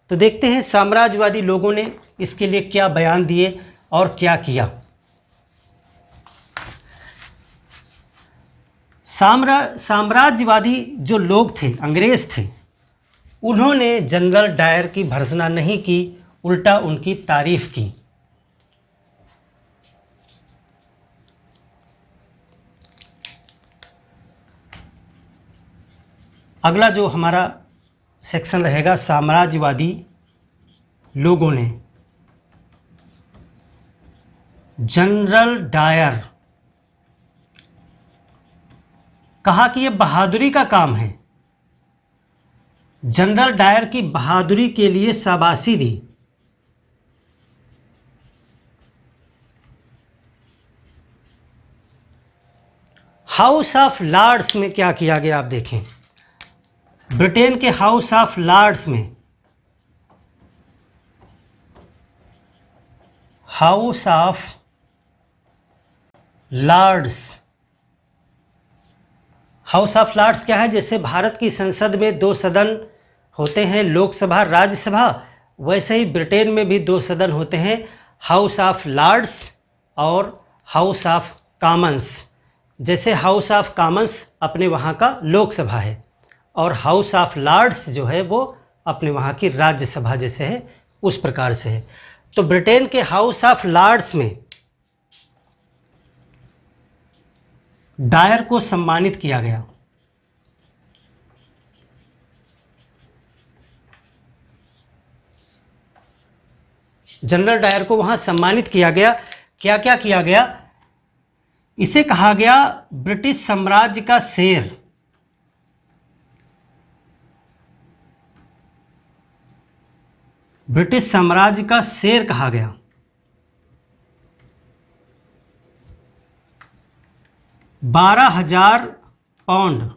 तो देखते हैं साम्राज्यवादी लोगों ने इसके लिए क्या बयान दिए और क्या किया। साम्राज्यवादी जो लोग थे, अंग्रेज थे, उन्होंने जनरल डायर की भर्त्सना नहीं की, उल्टा उनकी तारीफ की। अगला जो हमारा सेक्शन रहेगा, साम्राज्यवादी लोगों ने जनरल डायर कहा कि यह बहादुरी का काम है, जनरल डायर की बहादुरी के लिए शाबाशी दी। हाउस ऑफ लॉर्ड्स में क्या किया गया आप देखें, ब्रिटेन के हाउस ऑफ लॉर्ड्स में, House of Lords, House of Lords क्या है? जैसे भारत की संसद में 2 सदन होते हैं, लोकसभा राज्यसभा, वैसे ही ब्रिटेन में भी 2 सदन होते हैं, हाउस ऑफ लॉर्ड्स और हाउस ऑफ कॉमन्स। जैसे हाउस ऑफ कॉमन्स अपने वहाँ का लोकसभा है और हाउस ऑफ लॉर्ड्स जो है वो अपने वहाँ की राज्यसभा जैसे है, उस प्रकार से है। तो ब्रिटेन के हाउस ऑफ लॉर्ड्स में डायर को सम्मानित किया गया। जनरल डायर को वहां सम्मानित किया गया। क्या क्या किया गया? इसे कहा गया ब्रिटिश साम्राज्य का शेर। ब्रिटिश साम्राज्य का शेर कहा गया। £12,000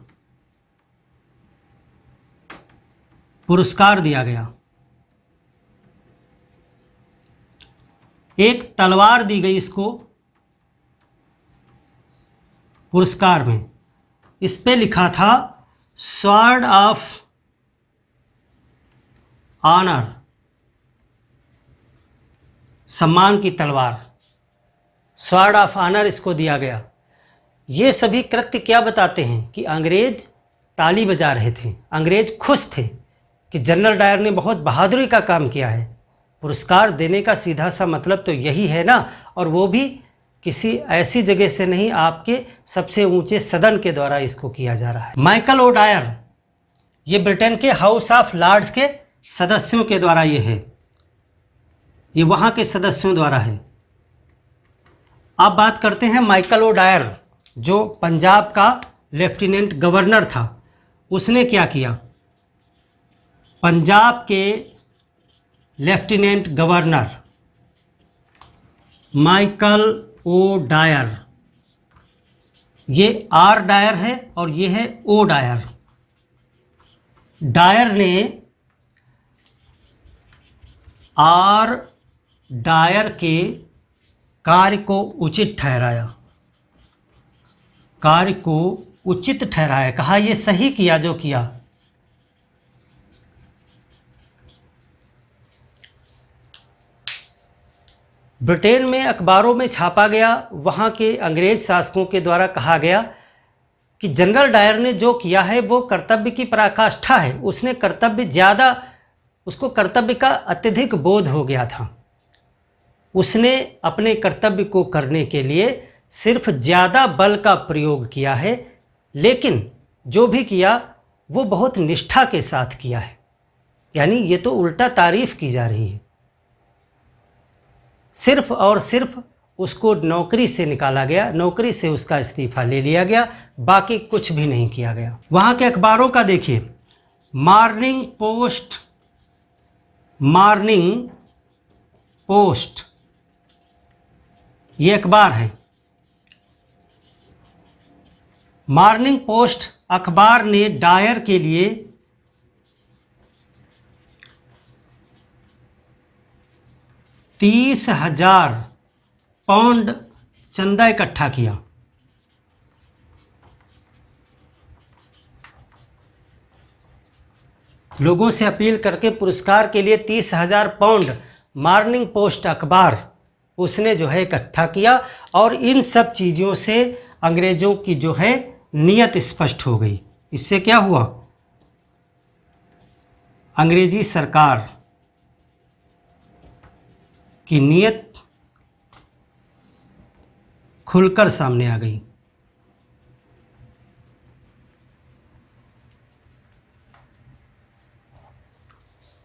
पुरस्कार दिया गया। एक तलवार दी गई इसको पुरस्कार में। इस पे लिखा था स्वॉर्ड ऑफ ऑनर, सम्मान की तलवार, स्वॉर्ड ऑफ ऑनर इसको दिया गया। ये सभी कृत्य क्या बताते हैं कि अंग्रेज ताली बजा रहे थे, अंग्रेज खुश थे कि जनरल डायर ने बहुत बहादुरी का काम किया है। पुरस्कार देने का सीधा सा मतलब तो यही है ना, और वो भी किसी ऐसी जगह से नहीं, आपके सबसे ऊंचे सदन के द्वारा इसको किया जा रहा है। माइकल ओ डायर, ये ब्रिटेन के हाउस ऑफ लॉर्ड्स के सदस्यों के द्वारा ये है, ये वहाँ के सदस्यों द्वारा है। अब बात करते हैं माइकल ओ डायर, जो पंजाब का लेफ्टिनेंट गवर्नर था। उसने क्या किया? पंजाब के lieutenant governor Michael O'Dyer, ये आर डायर है और ये है ओ डायर। डायर ने आर डायर के कार्य को उचित ठहराया, कार्य को उचित ठहराया, कहा यह सही किया जो किया। ब्रिटेन में अखबारों में छापा गया, वहाँ के अंग्रेज शासकों के द्वारा कहा गया कि जनरल डायर ने जो किया है वो कर्तव्य की पराकाष्ठा है। उसने कर्तव्य ज़्यादा, उसको कर्तव्य का अत्यधिक बोध हो गया था। उसने अपने कर्तव्य को करने के लिए सिर्फ ज़्यादा बल का प्रयोग किया है, लेकिन जो भी किया वो बहुत निष्ठा के साथ किया है। यानी ये तो उल्टा तारीफ की जा रही है। सिर्फ और सिर्फ उसको नौकरी से निकाला गया, नौकरी से उसका इस्तीफा ले लिया गया, बाकी कुछ भी नहीं किया गया। वहाँ के अखबारों का देखिए, मॉर्निंग पोस्ट, मॉर्निंग पोस्ट ये अखबार है। मॉर्निंग पोस्ट अखबार ने डायर के लिए £30,000 चंदा इकट्ठा किया। लोगों से अपील करके पुरस्कार के लिए 30,000 पाउंड मॉर्निंग पोस्ट अखबार उसने जो है इकट्ठा किया। और इन सब चीज़ों से अंग्रेज़ों की जो है नीयत स्पष्ट हो गई। इससे क्या हुआ, अंग्रेजी सरकार की नीयत खुलकर सामने आ गई।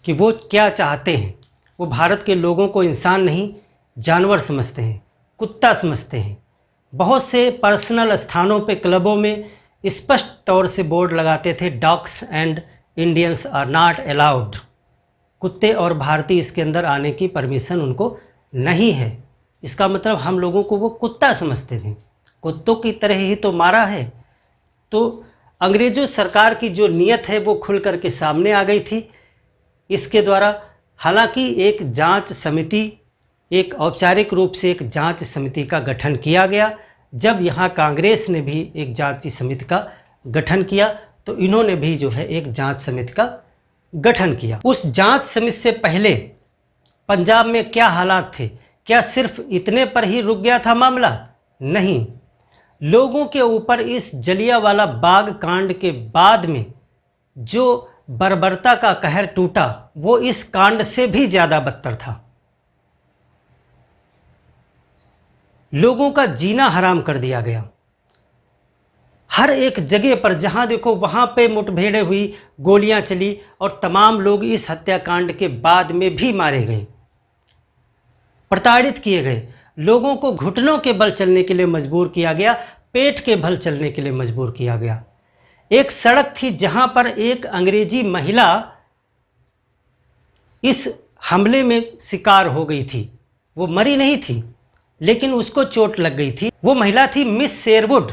कि वो क्या चाहते हैं। वो भारत के लोगों को इंसान नहीं जानवर समझते हैं, कुत्ता समझते हैं। बहुत से पर्सनल स्थानों पे, क्लबों में स्पष्ट तौर से बोर्ड लगाते थे, dogs and Indians are not allowed. कुत्ते और भारतीय इसके अंदर आने की परमिशन उनको नहीं है। इसका मतलब हम लोगों को वो कुत्ता समझते थे, कुत्तों की तरह ही तो मारा है। तो अंग्रेज़ों सरकार की जो नीयत है वो खुल करके सामने आ गई थी इसके द्वारा। हालांकि एक जांच समिति, एक औपचारिक रूप से एक जांच समिति का गठन किया गया। जब यहाँ कांग्रेस ने भी एक जांच समिति का गठन किया तो इन्होंने भी जो है एक जांच समिति का गठन किया। उस जांच समिति से पहले पंजाब में क्या हालात थे? क्या सिर्फ इतने पर ही रुक गया था मामला? नहीं, लोगों के ऊपर इस जलियांवाला बाग कांड के बाद में जो बर्बरता का कहर टूटा वो इस कांड से भी ज़्यादा बदतर था। लोगों का जीना हराम कर दिया गया। हर एक जगह पर जहां देखो वहां पे मुठभेड़ें हुई, गोलियां चली और तमाम लोग इस हत्याकांड के बाद में भी मारे गए, प्रताड़ित किए गए। लोगों को घुटनों के बल चलने के लिए मजबूर किया गया, पेट के बल चलने के लिए मजबूर किया गया। एक सड़क थी जहां पर एक अंग्रेजी महिला इस हमले में शिकार हो गई थी। वो मरी नहीं थी लेकिन उसको चोट लग गई थी। वो महिला थी मिस शेरवुड।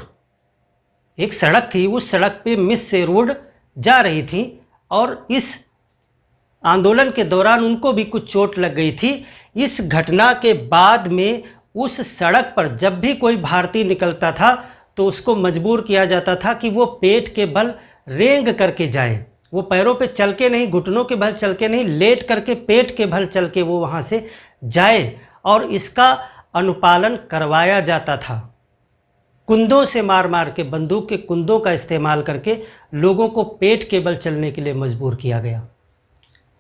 एक सड़क थी, उस सड़क पे मिस शेरवुड जा रही थी और इस आंदोलन के दौरान उनको भी कुछ चोट लग गई थी। इस घटना के बाद में उस सड़क पर जब भी कोई भारतीय निकलता था तो उसको मजबूर किया जाता था कि वो पेट के बल रेंग करके जाए। वो पैरों पे चल के नहीं, घुटनों के बल चल के नहीं, लेट करके पेट के बल चल के वो वहाँ से जाए। और इसका अनुपालन करवाया जाता था। कुंदों से मार मार के, बंदूक के कुंदों का इस्तेमाल करके लोगों को पेट के बल चलने के लिए मजबूर किया गया।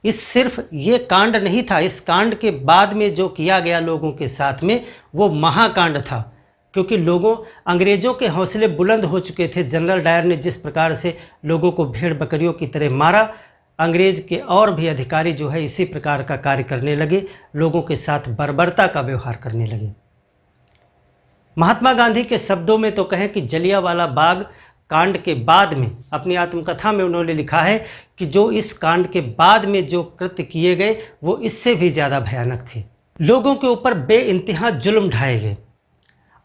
इस सिर्फ ये कांड नहीं था, इस कांड के बाद में जो किया गया लोगों के साथ में वो महाकांड था। क्योंकि लोगों, अंग्रेज़ों के हौसले बुलंद हो चुके थे। जनरल डायर ने जिस प्रकार से लोगों को भेड़ बकरियों की तरह मारा, अंग्रेज़ के और भी अधिकारी जो है इसी प्रकार का कार्य करने लगे, लोगों के साथ बर्बरता का व्यवहार करने लगे। महात्मा गांधी के शब्दों में तो कहें कि जलियांवाला बाग कांड के बाद में, अपनी आत्मकथा में उन्होंने लिखा है कि जो इस कांड के बाद में जो कृत्य किए गए वो इससे भी ज़्यादा भयानक थे। लोगों के ऊपर बेइंतहा जुल्म ढाए गए।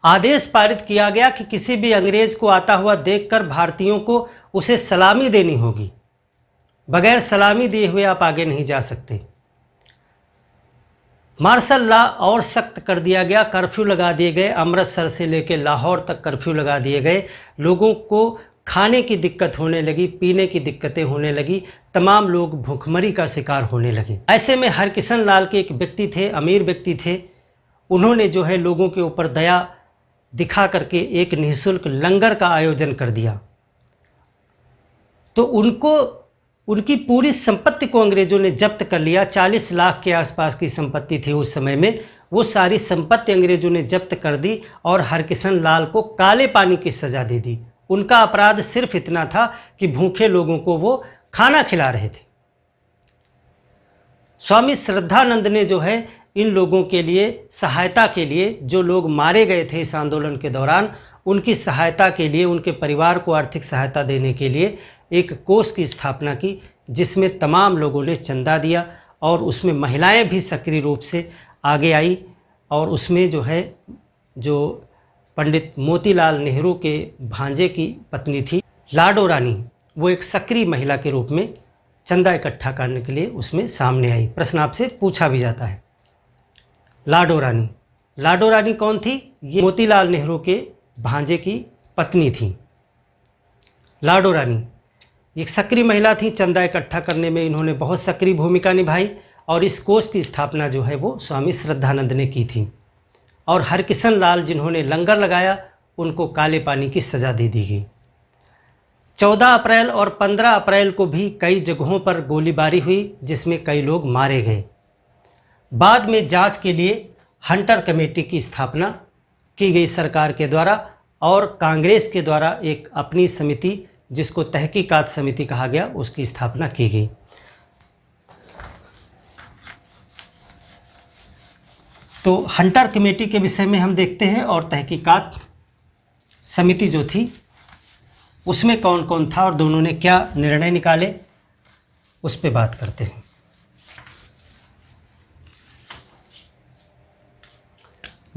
आदेश पारित किया गया कि किसी भी अंग्रेज़ को आता हुआ देखकर भारतीयों को उसे सलामी देनी होगी, बगैर सलामी दिए हुए आप आगे नहीं जा सकते। मार्शल लॉ और सख्त कर दिया गया, कर्फ्यू लगा दिए गए। अमृतसर से लेकर लाहौर तक कर्फ्यू लगा दिए गए। लोगों को खाने की दिक्कत होने लगी, पीने की दिक्कतें होने लगी, तमाम लोग भूखमरी का शिकार होने लगे। ऐसे में हरकिशन लाल के एक व्यक्ति थे, अमीर व्यक्ति थे, उन्होंने जो है लोगों के ऊपर दया दिखा करके एक निःशुल्क लंगर का आयोजन कर दिया। तो उनकी पूरी संपत्ति को अंग्रेज़ों ने जब्त कर लिया। 40 लाख के आसपास की संपत्ति थी उस समय में। वो सारी संपत्ति अंग्रेज़ों ने जब्त कर दी और हरकिशन लाल को काले पानी की सज़ा दे दी। उनका अपराध सिर्फ इतना था कि भूखे लोगों को वो खाना खिला रहे थे। स्वामी श्रद्धानंद ने जो है इन लोगों के लिए सहायता के लिए, जो लोग मारे गए थे इस आंदोलन के दौरान, उनकी सहायता के लिए, उनके परिवार को आर्थिक सहायता देने के लिए एक कोष की स्थापना की, जिसमें तमाम लोगों ने चंदा दिया और उसमें महिलाएं भी सक्रिय रूप से आगे आई। और उसमें जो है, जो पंडित मोतीलाल नेहरू के भांजे की पत्नी थी लाडो रानी, वो एक सक्रिय महिला के रूप में चंदा इकट्ठा करने के लिए उसमें सामने आई। प्रश्न आपसे पूछा भी जाता है। लाडो रानी कौन थी? ये मोतीलाल नेहरू के भांजे की पत्नी थी। लाडो रानी एक सक्रिय महिला थी, चंदा इकट्ठा करने में इन्होंने बहुत सक्रिय भूमिका निभाई और इस कोष की स्थापना जो है वो स्वामी श्रद्धानंद ने की थी। और हरकिशन लाल जिन्होंने लंगर लगाया उनको काले पानी की सज़ा दे दी गई। 14 अप्रैल और 15 अप्रैल को भी कई जगहों पर गोलीबारी हुई जिसमें कई लोग मारे गए। बाद में जांच के लिए हंटर कमेटी की स्थापना की गई सरकार के द्वारा और कांग्रेस के द्वारा एक अपनी समिति जिसको तहकीकात समिति कहा गया उसकी स्थापना की गई। तो हंटर कमेटी के विषय में हम देखते हैं और तहकीकात समिति जो थी उसमें कौन कौन था और दोनों ने क्या निर्णय निकाले उस पर बात करते हैं।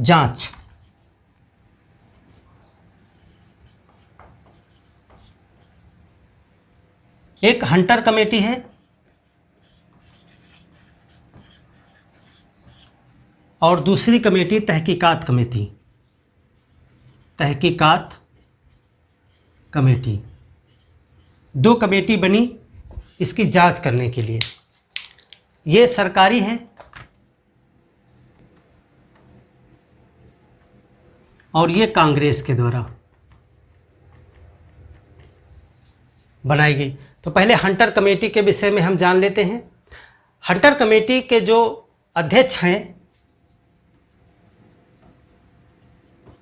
जांच। एक हंटर कमेटी है और दूसरी कमेटी तहकीकात कमेटी। तहकीकात कमेटी, दो कमेटी बनी इसकी जांच करने के लिए। ये सरकारी है और ये कांग्रेस के द्वारा बनाई गई। तो पहले हंटर कमेटी के विषय में हम जान लेते हैं। हंटर कमेटी के जो अध्यक्ष हैं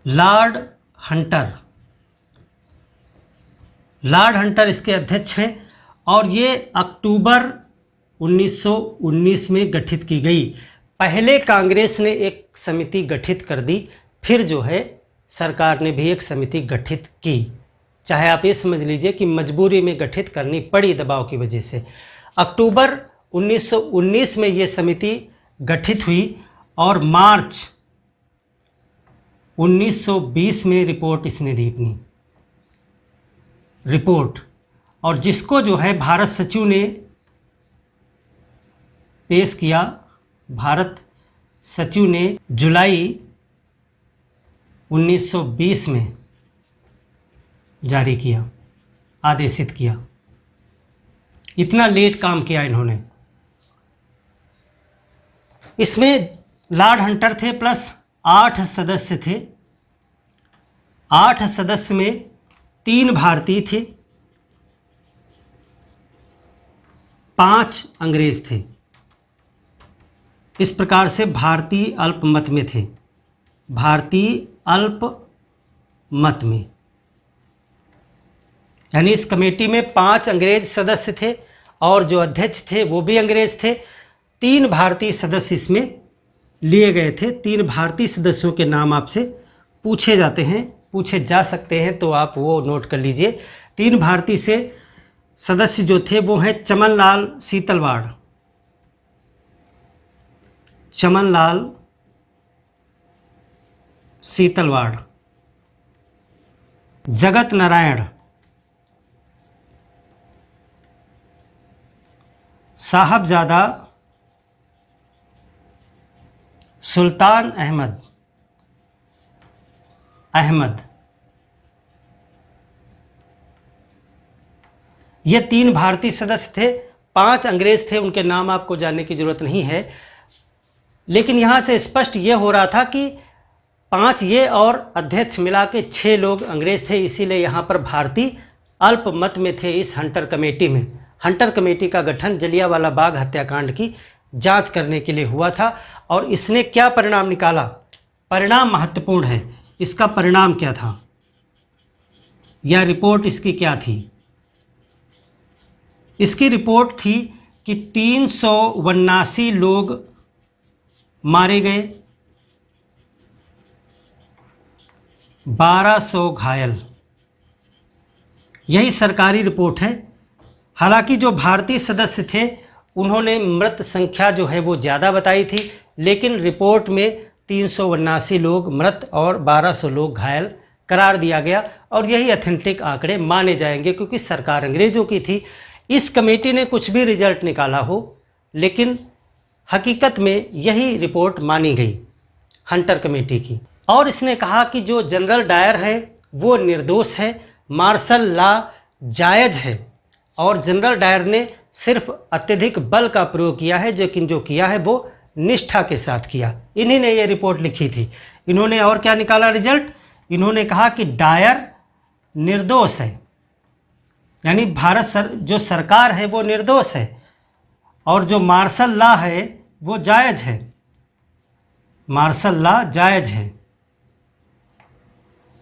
लॉर्ड हंटर, लॉर्ड हंटर इसके अध्यक्ष हैं और ये अक्टूबर 1919 में गठित की गई। पहले कांग्रेस ने एक समिति गठित कर दी, फिर जो है सरकार ने भी एक समिति गठित की। चाहे आप ये समझ लीजिए कि मजबूरी में गठित करनी पड़ी दबाव की वजह से। अक्टूबर 1919 में ये समिति गठित हुई और मार्च 1920 में रिपोर्ट इसने दी अपनी रिपोर्ट, और जिसको जो है भारत सचिव ने पेश किया। भारत सचिव ने जुलाई 1920 में जारी किया, आदेशित किया। इतना लेट काम किया इन्होंने। इसमें लॉर्ड हंटर थे प्लस 8 सदस्य थे। 8 सदस्य में 3 भारतीय थे, 5 अंग्रेज थे। इस प्रकार से भारतीय अल्पमत में थे। भारतीय अल्पमत में यानी इस कमेटी में 5 अंग्रेज सदस्य थे और जो अध्यक्ष थे वो भी अंग्रेज थे। 3 भारतीय सदस्य इसमें लिए गए थे। 3 भारतीय सदस्यों के नाम आपसे पूछे जा सकते हैं, तो आप वो नोट कर लीजिए। 3 भारतीय से सदस्य जो थे वो हैं चमनलाल सीतलवाड़, चमनलाल सीतलवाड़, जगत नारायण, साहबजादा सुल्तान अहमद, ये 3 भारतीय सदस्य थे। 5 अंग्रेज थे, उनके नाम आपको जानने की जरूरत नहीं है, लेकिन यहाँ से स्पष्ट ये हो रहा था कि 5 ये और अध्यक्ष मिला के 6 लोग अंग्रेज थे, इसीलिए यहाँ पर भारतीय अल्पमत में थे। इस हंटर कमेटी में, हंटर कमेटी का गठन जलियांवाला बाग हत्याकांड की जांच करने के लिए हुआ था। और इसने क्या परिणाम निकाला? परिणाम महत्वपूर्ण है। इसका परिणाम क्या था या रिपोर्ट इसकी क्या थी? इसकी रिपोर्ट थी कि 379 लोग मारे गए, 1200 घायल। यही सरकारी रिपोर्ट है। हालांकि जो भारतीय सदस्य थे उन्होंने मृत संख्या जो है वो ज़्यादा बताई थी, लेकिन रिपोर्ट में 379 लोग मृत और 1200 लोग घायल करार दिया गया और यही ऑथेंटिक आंकड़े माने जाएंगे, क्योंकि सरकार अंग्रेज़ों की थी। इस कमेटी ने कुछ भी रिजल्ट निकाला हो, लेकिन हकीकत में यही रिपोर्ट मानी गई हंटर कमेटी की। और इसने कहा कि जो जनरल डायर है वो निर्दोष है, मार्शल लॉ जायज़ है और जनरल डायर ने सिर्फ अत्यधिक बल का प्रयोग किया है, लेकिन जो किया है वो निष्ठा के साथ किया। इन्हीं ने ये रिपोर्ट लिखी थी। इन्होंने और क्या निकाला रिजल्ट? इन्होंने कहा कि डायर निर्दोष है, यानी जो सरकार है वो निर्दोष है, और जो मार्शल लॉ है वो जायज़ है, मार्शल लॉ जायज़ है।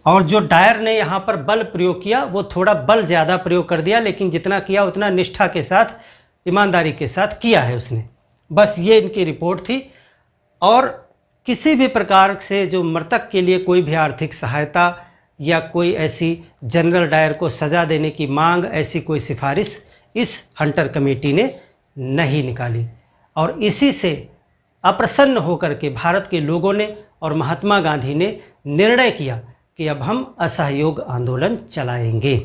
और जो डायर ने यहाँ पर बल प्रयोग किया वो थोड़ा बल ज़्यादा प्रयोग कर दिया, लेकिन जितना किया उतना निष्ठा के साथ, ईमानदारी के साथ किया है उसने। बस ये इनकी रिपोर्ट थी। और किसी भी प्रकार से जो मृतक के लिए कोई भी आर्थिक सहायता या कोई ऐसी जनरल डायर को सज़ा देने की मांग, ऐसी कोई सिफारिश इस हंटर कमेटी ने नहीं निकाली। और इसी से अप्रसन्न होकर के भारत के लोगों ने और महात्मा गांधी ने निर्णय किया कि अब हम असहयोग आंदोलन चलाएंगे।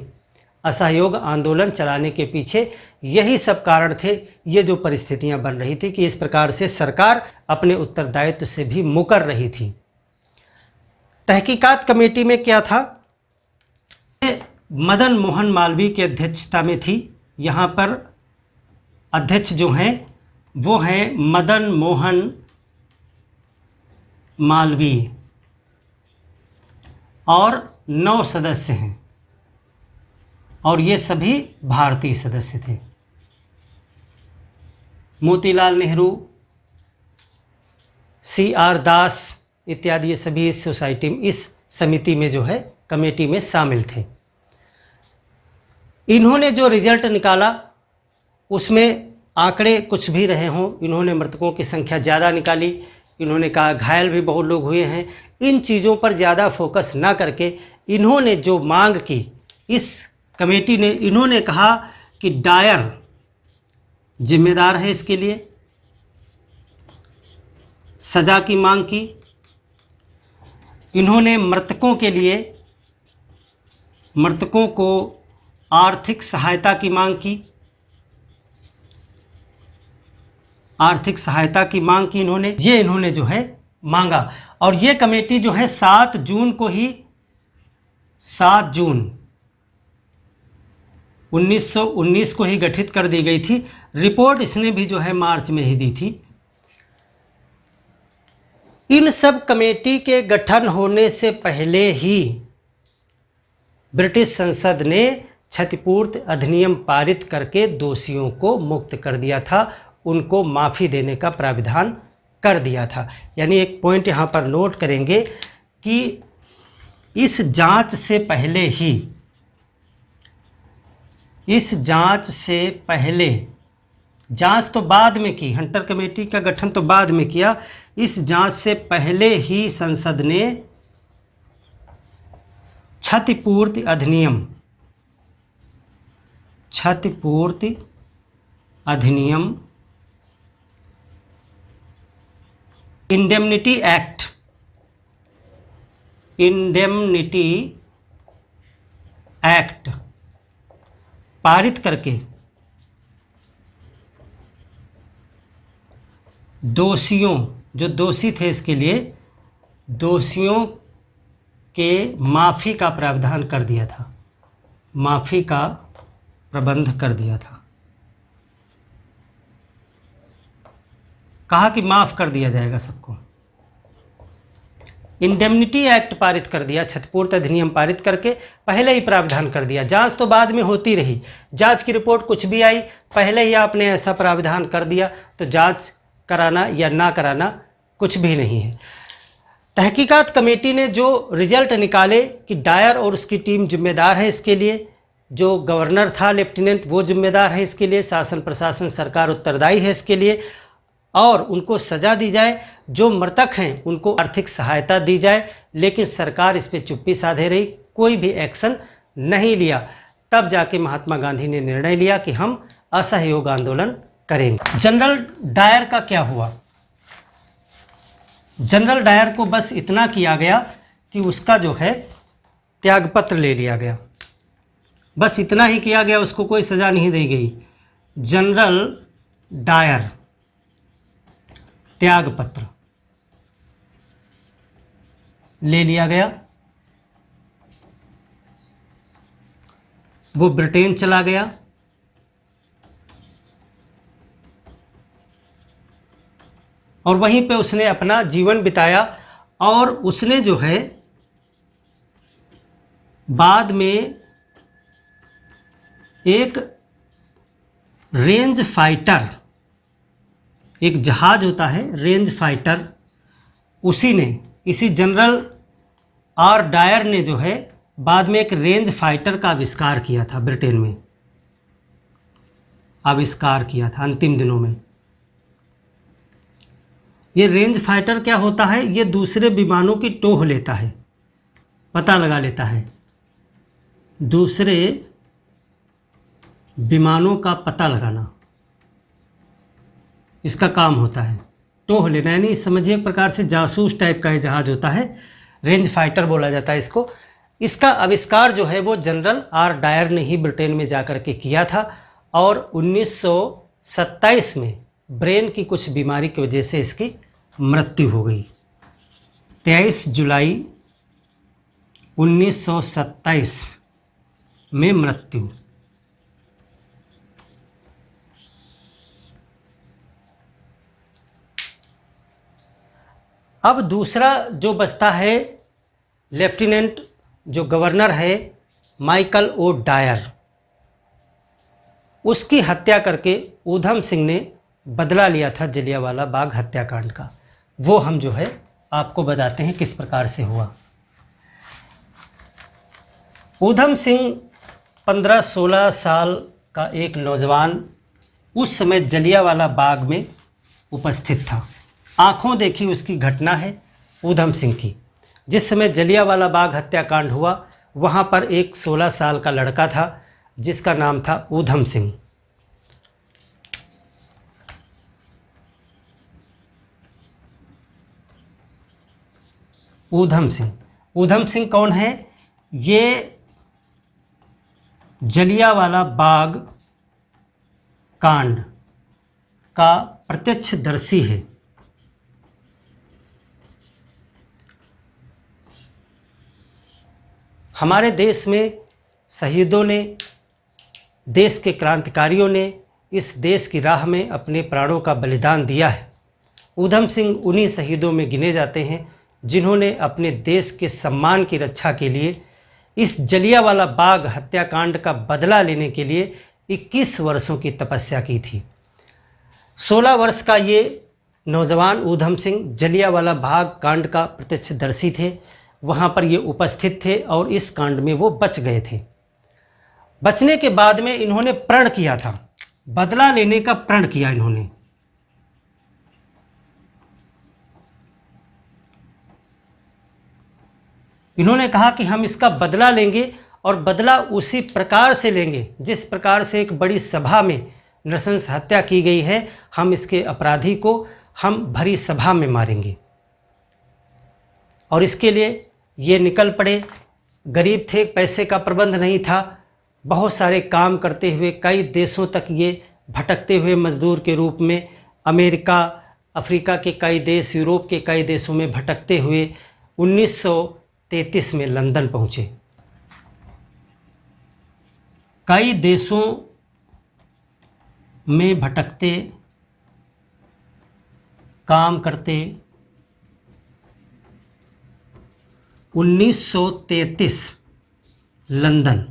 असहयोग आंदोलन चलाने के पीछे यही सब कारण थे। ये जो परिस्थितियां बन रही थी कि इस प्रकार से सरकार अपने उत्तरदायित्व से भी मुकर रही थी। तहकीकात कमेटी में क्या था? मदन मोहन मालवीय की अध्यक्षता में थी। यहाँ पर अध्यक्ष जो हैं वो हैं मदन मोहन मालवीय, और 9 सदस्य हैं, और ये सभी भारतीय सदस्य थे। मोतीलाल नेहरू, CR दास इत्यादि ये सभी इस सोसाइटी में, इस समिति में जो है, कमेटी में शामिल थे। इन्होंने जो रिजल्ट निकाला उसमें आंकड़े कुछ भी रहे हों, इन्होंने मृतकों की संख्या ज़्यादा निकाली, इन्होंने कहा घायल भी बहुत लोग हुए हैं। इन चीज़ों पर ज़्यादा फोकस ना करके इन्होंने जो मांग की, इस कमेटी ने, इन्होंने कहा कि डायर जिम्मेदार है इसके लिए, सज़ा की मांग की। इन्होंने मृतकों के लिए, मृतकों को आर्थिक सहायता की मांग की, आर्थिक सहायता की मांग की इन्होंने जो है मांगा। और ये कमेटी जो है 7 जून 1919 को ही गठित कर दी गई थी। रिपोर्ट इसने भी जो है मार्च में ही दी थी। इन सब कमेटी के गठन होने से पहले ही ब्रिटिश संसद ने क्षतिपूर्ति अधिनियम पारित करके दोषियों को मुक्त कर दिया था, उनको माफ़ी देने का प्राविधान कर दिया था। यानी एक पॉइंट यहाँ पर नोट करेंगे कि इस जांच से पहले, जांच तो बाद में की, हंटर कमेटी का गठन तो बाद में किया, इस जांच से पहले ही संसद ने क्षतिपूर्ति अधिनियम इंडेमनिटी एक्ट पारित करके दोषियों, जो दोषी थे इसके लिए, दोषियों के माफ़ी का प्रावधान कर दिया था, माफ़ी का प्रबंध कर दिया था। कहा कि माफ़ कर दिया जाएगा सबको। इंडेमनिटी एक्ट पारित कर दिया, क्षतिपूर्ति अधिनियम पारित करके पहले ही प्रावधान कर दिया। जांच तो बाद में होती रही, जांच की रिपोर्ट कुछ भी आई, पहले ही आपने ऐसा प्रावधान कर दिया तो जांच कराना या ना कराना कुछ भी नहीं है। तहकीकात कमेटी ने जो रिजल्ट निकाले कि डायर और उसकी टीम जिम्मेदार है इसके लिए, जो गवर्नर था लेफ्टिनेंट वो जिम्मेदार है इसके लिए, शासन प्रशासन सरकार उत्तरदायी है इसके लिए, और उनको सज़ा दी जाए, जो मृतक हैं उनको आर्थिक सहायता दी जाए, लेकिन सरकार इस पर चुप्पी साधे रही, कोई भी एक्शन नहीं लिया। तब जाके महात्मा गांधी ने निर्णय लिया कि हम असहयोग आंदोलन करेंगे। जनरल डायर का क्या हुआ? जनरल डायर को बस इतना किया गया कि उसका जो है त्यागपत्र ले लिया गया, बस इतना ही किया गया, उसको कोई सज़ा नहीं दी गई। जनरल डायर त्यागपत्र ले लिया गया, वो ब्रिटेन चला गया, और वहीं पे उसने अपना जीवन बिताया। और उसने जो है बाद में एक रेंज फाइटर, एक जहाज़ होता है रेंज फाइटर, इसी जनरल आर डायर ने जो है बाद में एक रेंज फाइटर का आविष्कार किया था, ब्रिटेन में आविष्कार किया था अंतिम दिनों में। ये रेंज फाइटर क्या होता है? ये दूसरे विमानों की टोह लेता है, पता लगा लेता है, दूसरे विमानों का पता लगाना इसका काम होता है। टोह लेना यानी समझिए एक प्रकार से जासूस टाइप का ये जहाज़ होता है, रेंज फाइटर बोला जाता है इसको। इसका आविष्कार जो है वो जनरल आर डायर ने ही ब्रिटेन में जाकर के किया था। और 1927 में ब्रेन की कुछ बीमारी की वजह से इसकी मृत्यु हो गई। 23 जुलाई 1927 में मृत्यु। अब दूसरा जो बचता है लेफ्टिनेंट, जो गवर्नर है माइकल ओ डायर, उसकी हत्या करके ऊधम सिंह ने बदला लिया था जलियांवाला बाग हत्याकांड का। वो हम जो है आपको बताते हैं किस प्रकार से हुआ। ऊधम सिंह 15-16 साल का एक नौजवान उस समय जलियांवाला बाग में उपस्थित था। आंखों देखी उसकी घटना है ऊधम सिंह की। जिस समय जलियांवाला बाग हत्याकांड हुआ वहाँ पर एक 16 साल का लड़का था जिसका नाम था ऊधम सिंह। ऊधम सिंह कौन है? ये जलियांवाला बाग कांड का प्रत्यक्षदर्शी है। हमारे देश में शहीदों ने, देश के क्रांतिकारियों ने इस देश की राह में अपने प्राणों का बलिदान दिया है। ऊधम सिंह उन्हीं शहीदों में गिने जाते हैं जिन्होंने अपने देश के सम्मान की रक्षा के लिए इस जलियांवाला बाग हत्याकांड का बदला लेने के लिए 21 वर्षों की तपस्या की थी। 16 वर्ष का ये नौजवान ऊधम सिंह जलियांवाला बाग कांड का प्रत्यक्षदर्शी थे। वहाँ पर ये उपस्थित थे और इस कांड में वो बच गए थे। बचने के बाद में इन्होंने प्रण किया था, बदला लेने का प्रण किया इन्होंने। इन्होंने कहा कि हम इसका बदला लेंगे और बदला उसी प्रकार से लेंगे जिस प्रकार से एक बड़ी सभा में नृशंस हत्या की गई है। हम इसके अपराधी को हम भरी सभा में मारेंगे। और इसके लिए ये निकल पड़े। गरीब थे, पैसे का प्रबंध नहीं था। बहुत सारे काम करते हुए कई देशों तक ये भटकते हुए मजदूर के रूप में अमेरिका, अफ्रीका के कई देश, यूरोप के कई देशों में भटकते हुए 1933 में लंदन पहुँचे। कई देशों में भटकते, काम करते 1933 लंदन,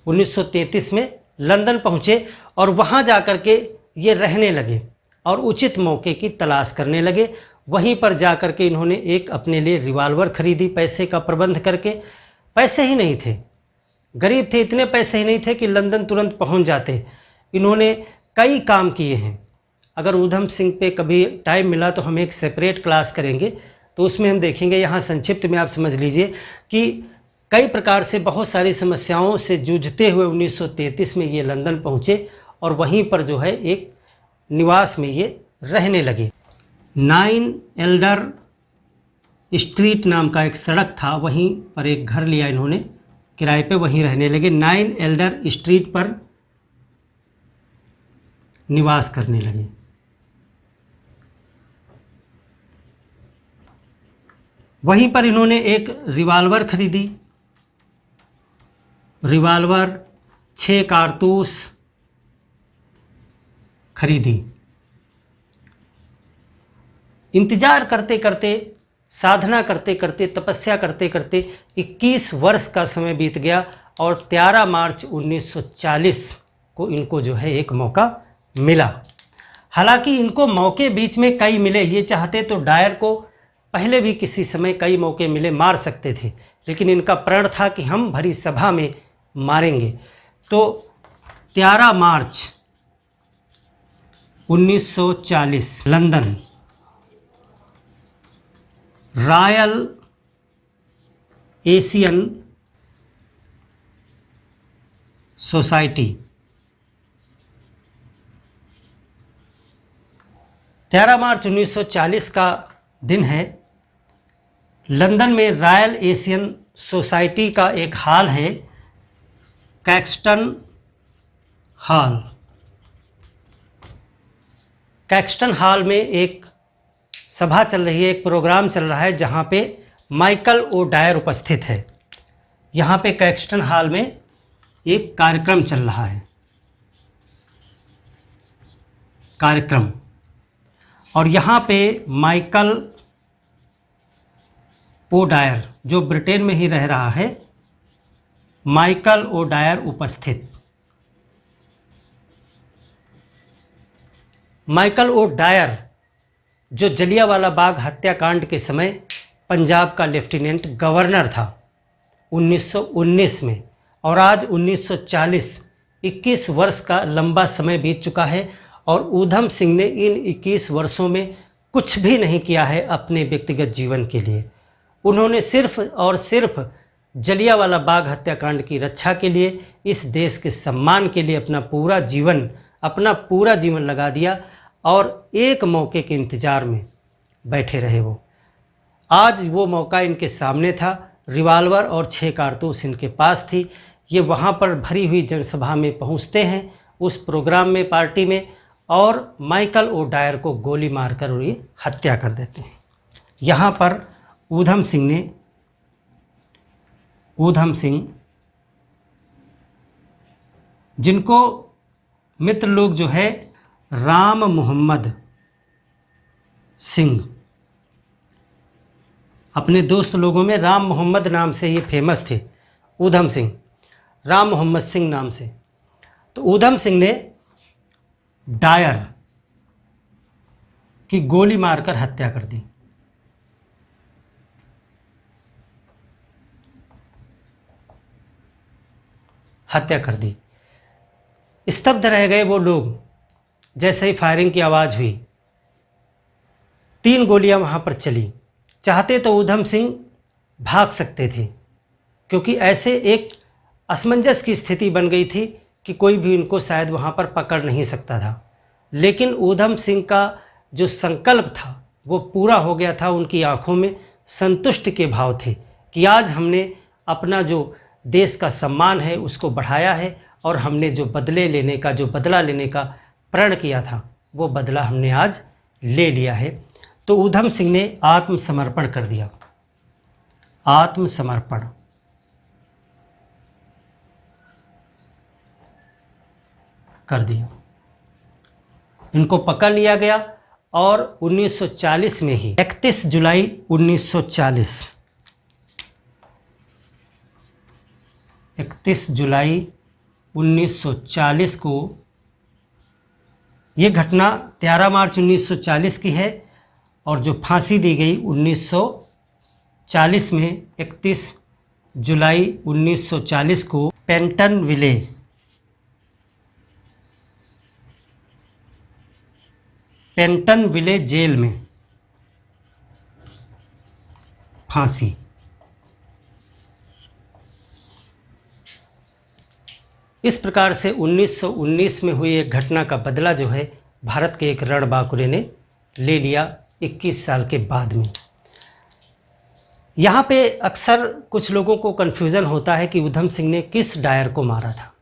1933 में लंदन पहुँचे और वहाँ जाकर के ये रहने लगे और उचित मौके की तलाश करने लगे। वहीं पर जाकर के इन्होंने एक अपने लिए रिवॉल्वर खरीदी, पैसे का प्रबंध करके। पैसे ही नहीं थे, गरीब थे, इतने पैसे ही नहीं थे कि लंदन तुरंत पहुँच जाते। इन्होंने कई काम किए हैं। अगर ऊधम सिंह पे कभी टाइम मिला तो हम एक सेपरेट क्लास करेंगे, तो उसमें हम देखेंगे। यहाँ संक्षिप्त में आप समझ लीजिए कि कई प्रकार से बहुत सारी समस्याओं से जूझते हुए 1933 में ये लंदन पहुँचे और वहीं पर जो है एक निवास में ये रहने लगे। 9 एल्डर स्ट्रीट नाम का एक सड़क था, वहीं पर एक घर लिया इन्होंने किराए पे, वहीं रहने लगे। 9 एल्डर स्ट्रीट पर निवास करने लगे। वहीं पर इन्होंने एक रिवॉल्वर खरीदी, रिवॉल्वर 6 कारतूस खरीदी इंतजार करते करते, साधना करते करते, तपस्या करते करते 21 वर्ष का समय बीत गया और 13 मार्च 1940 को इनको जो है एक मौका मिला। हालांकि इनको मौके बीच में कई मिले, ये चाहते तो डायर को पहले भी किसी समय कई मौके मिले, मार सकते थे, लेकिन इनका प्रण था कि हम भरी सभा में मारेंगे। तो 13 मार्च 1940 लंदन रॉयल एशियन सोसाइटी 13 मार्च 1940 का दिन है। लंदन में रॉयल एशियन सोसाइटी का एक हॉल है, कैक्सटन हॉल। कैक्सटन हॉल में एक सभा चल रही है, एक प्रोग्राम चल रहा है जहाँ पे माइकल ओ डायर उपस्थित है। यहाँ पे कैक्सटन हॉल में एक कार्यक्रम चल रहा है, कार्यक्रम, और यहाँ पे माइकल ओ डायर, जो ब्रिटेन में ही रह रहा है, माइकल ओ डायर उपस्थित। माइकल ओ डायर जो जलियांवाला बाग हत्याकांड के समय पंजाब का लेफ्टिनेंट गवर्नर था 1919 में, और आज 1940, 21 वर्ष का लंबा समय बीत चुका है और ऊधम सिंह ने इन 21 वर्षों में कुछ भी नहीं किया है अपने व्यक्तिगत जीवन के लिए। उन्होंने सिर्फ और सिर्फ जलियांवाला बाग हत्याकांड की रक्षा के लिए, इस देश के सम्मान के लिए अपना पूरा जीवन लगा दिया और एक मौके के इंतज़ार में बैठे रहे। वो आज वो मौका इनके सामने था, रिवाल्वर और 6 कारतूस इनके पास थी। ये वहाँ पर भरी हुई जनसभा में पहुँचते हैं, उस प्रोग्राम में, पार्टी में, और माइकल ओ डायर को गोली मारकर ये हत्या कर देते हैं। यहाँ पर ऊधम सिंह जिनको मित्र लोग जो है राम मोहम्मद सिंह, अपने दोस्त लोगों में राम मोहम्मद नाम से ये फेमस थे, ऊधम सिंह, राम मोहम्मद सिंह नाम से। तो ऊधम सिंह ने डायर की गोली मारकर हत्या कर दी। स्तब्ध रह गए वो लोग जैसे ही फायरिंग की आवाज़ हुई। 3 गोलियां वहां पर चली। चाहते तो ऊधम सिंह भाग सकते थे, क्योंकि ऐसे एक असमंजस की स्थिति बन गई थी कि कोई भी उनको शायद वहां पर पकड़ नहीं सकता था। लेकिन ऊधम सिंह का जो संकल्प था वो पूरा हो गया था। उनकी आंखों में संतुष्टि के भाव थे कि आज हमने अपना जो देश का सम्मान है उसको बढ़ाया है, और हमने जो बदला लेने का प्रण किया था वो बदला हमने आज ले लिया है। तो ऊधम सिंह ने आत्मसमर्पण कर दिया। आत्मसमर्पण कर दिया। इनको पकड़ लिया गया और 1940 में ही 31 जुलाई 1940 को ये घटना 13 मार्च 1940 की है, और जो फांसी दी गई 1940 में 31 जुलाई 1940 को पेंटन विले जेल में फांसी। इस प्रकार से 1919 में हुई एक घटना का बदला जो है भारत के एक रणबांकुरे ने ले लिया 21 साल के बाद में। यहाँ पे अक्सर कुछ लोगों को कन्फ्यूज़न होता है कि ऊधम सिंह ने किस डायर को मारा था।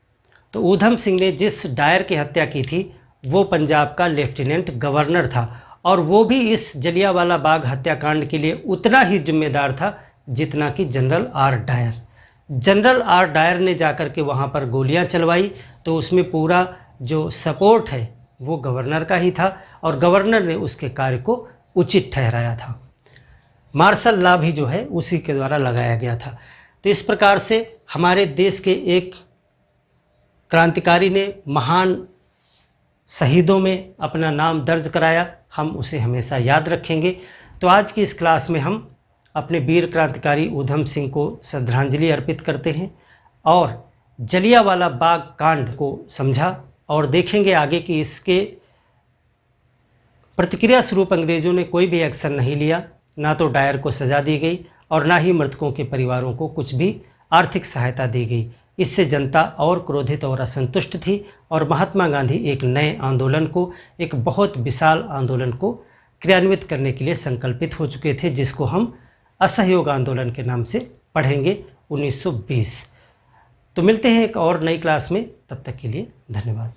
तो ऊधम सिंह ने जिस डायर की हत्या की थी वो पंजाब का लेफ्टिनेंट गवर्नर था, और वो भी इस जलियांवाला बाग हत्याकांड के लिए उतना ही जिम्मेदार था जितना कि general R Dyer. General R Dyer ने जाकर के वहाँ पर गोलियाँ चलवाई, तो उसमें पूरा जो सपोर्ट है वो गवर्नर का ही था, और गवर्नर ने उसके कार्य को उचित ठहराया था। मार्शल लॉ भी जो है उसी के द्वारा लगाया गया था। तो इस प्रकार से हमारे देश के एक क्रांतिकारी ने महान शहीदों में अपना नाम दर्ज कराया, हम उसे हमेशा याद रखेंगे। तो आज की इस क्लास में हम अपने वीर क्रांतिकारी ऊधम सिंह को श्रद्धांजलि अर्पित करते हैं और जलियांवाला बाग कांड को समझा और देखेंगे आगे कि इसके प्रतिक्रिया स्वरूप अंग्रेज़ों ने कोई भी एक्शन नहीं लिया, ना तो डायर को सज़ा दी गई और ना ही मृतकों के परिवारों को कुछ भी आर्थिक सहायता दी गई। इससे जनता और क्रोधित और असंतुष्ट थी और महात्मा गांधी एक नए आंदोलन को, एक बहुत विशाल आंदोलन को क्रियान्वित करने के लिए संकल्पित हो चुके थे, जिसको हम असहयोग आंदोलन के नाम से पढ़ेंगे 1920। तो मिलते हैं एक और नई क्लास में, तब तक के लिए धन्यवाद।